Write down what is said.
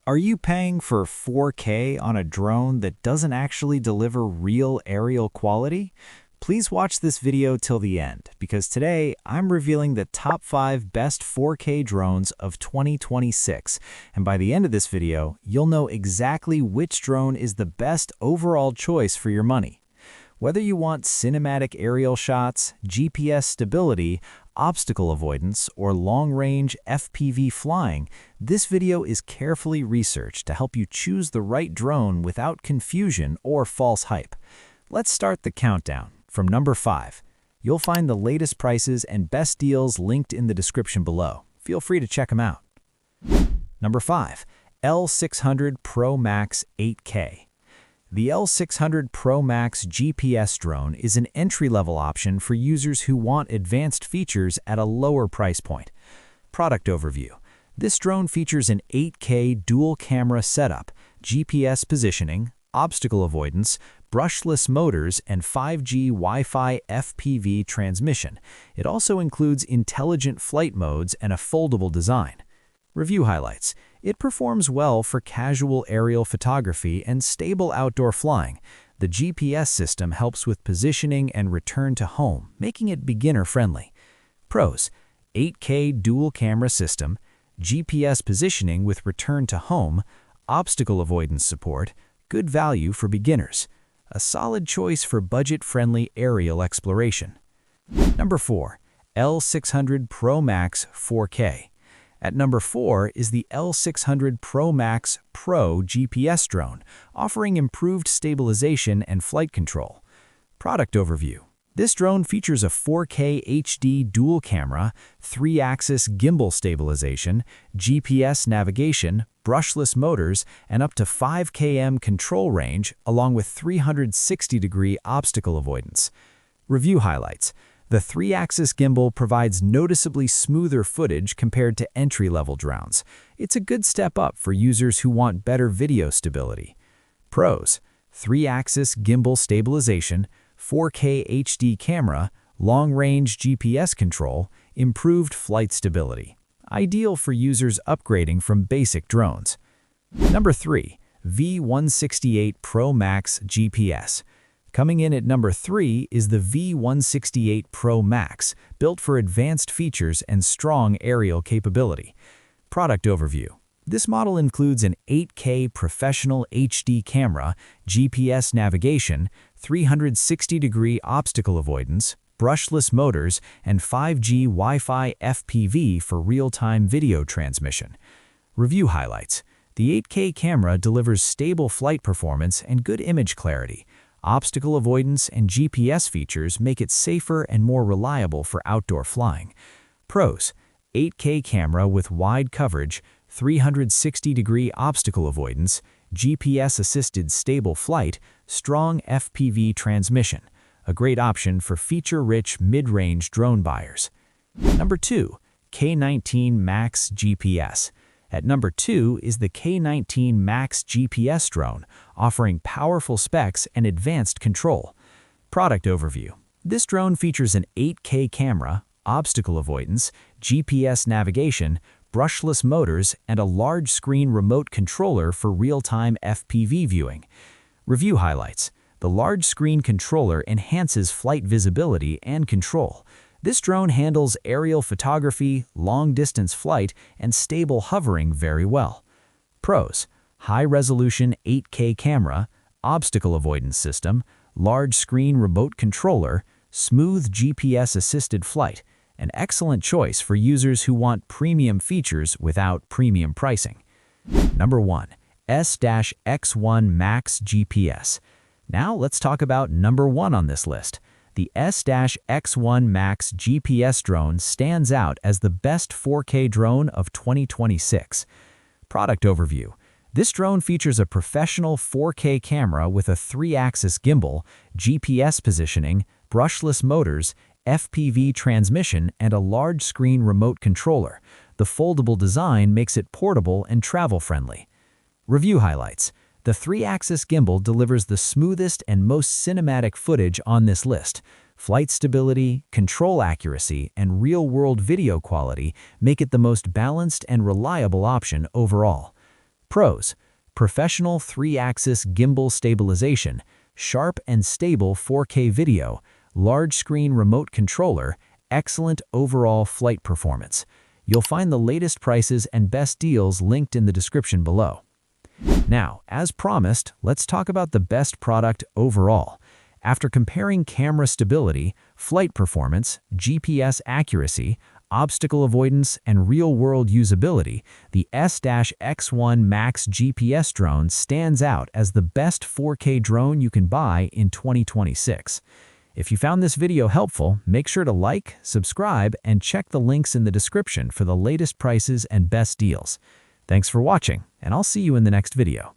Are you paying for 4K on a drone that doesn't actually deliver real aerial quality? Please watch this video till the end, because today I'm revealing the top 5 best 4K drones of 2026, and by the end of this video, you'll know exactly which drone is the best overall choice for your money. Whether you want cinematic aerial shots, GPS stability, obstacle avoidance, or long-range FPV flying, this video is carefully researched to help you choose the right drone without confusion or false hype. Let's start the countdown. From number 5. You'll find the latest prices and best deals linked in the description below. Feel free to check them out. Number 5. L600 PRO MAX 8K. The L600 PRO MAX GPS drone is an entry-level option for users who want advanced features at a lower price point. Product overview. This drone features an 8K dual-camera setup, GPS positioning, obstacle avoidance, brushless motors, and 5G Wi-Fi FPV transmission. It also includes intelligent flight modes and a foldable design. Review highlights. It performs well for casual aerial photography and stable outdoor flying. The GPS system helps with positioning and return to home, making it beginner-friendly. Pros: 8K dual-camera system, GPS positioning with return to home, obstacle avoidance support, good value for beginners. A solid choice for budget-friendly aerial exploration. Number 4. L600 PRO MAX 4K. At number 4 is the L600 PRO MAX Pro GPS drone, offering improved stabilization and flight control. Product overview. This drone features a 4K HD dual camera, 3-axis gimbal stabilization, GPS navigation, brushless motors, and up to 5 km control range, along with 360-degree obstacle avoidance. Review highlights. The 3-axis gimbal provides noticeably smoother footage compared to entry-level drones. It's a good step up for users who want better video stability. Pros: 3-axis gimbal stabilization, 4K HD camera, long-range GPS control, improved flight stability. Ideal for users upgrading from basic drones. Number 3. V168 Pro MAX GPS. Coming in at number 3 is the V168 Pro MAX, built for advanced features and strong aerial capability. Product overview. This model includes an 8K professional HD camera, GPS navigation, 360-degree obstacle avoidance, brushless motors, and 5G Wi-Fi FPV for real-time video transmission. Review highlights. The 8K camera delivers stable flight performance and good image clarity. Obstacle avoidance and GPS features make it safer and more reliable for outdoor flying. Pros: 8K camera with wide coverage, 360-degree obstacle avoidance, GPS-assisted stable flight, strong FPV transmission. A great option for feature-rich mid-range drone buyers. Number 2. K19 MAX GPS. At number 2 is the K19 MAX GPS drone, offering powerful specs and advanced control. Product overview. This drone features an 8K camera, obstacle avoidance, GPS navigation, brushless motors, and a large-screen remote controller for real-time FPV viewing. Review highlights. The large-screen controller enhances flight visibility and control. This drone handles aerial photography, long-distance flight, and stable hovering very well. Pros: high-resolution 8K camera, obstacle avoidance system, large-screen remote controller, smooth GPS-assisted flight. An excellent choice for users who want premium features without premium pricing. Number 1. S-X1 MAX GPS. Now let's talk about number 1 on this list. The S-X1 MAX GPS drone stands out as the best 4K drone of 2026. Product overview. This drone features a professional 4K camera with a 3-axis gimbal, GPS positioning, brushless motors, FPV transmission, and a large-screen remote controller. The foldable design makes it portable and travel-friendly. Review highlights. The 3-axis gimbal delivers the smoothest and most cinematic footage on this list. Flight stability, control accuracy, and real-world video quality make it the most balanced and reliable option overall. Pros: professional 3-axis gimbal stabilization, sharp and stable 4K video, large screen remote controller, excellent overall flight performance. You'll find the latest prices and best deals linked in the description below. Now, as promised, let's talk about the best product overall. After comparing camera stability, flight performance, GPS accuracy, obstacle avoidance, and real-world usability, the S-X1 MAX GPS drone stands out as the best 4K drone you can buy in 2026. If you found this video helpful, make sure to like, subscribe, and check the links in the description for the latest prices and best deals. Thanks for watching, and I'll see you in the next video.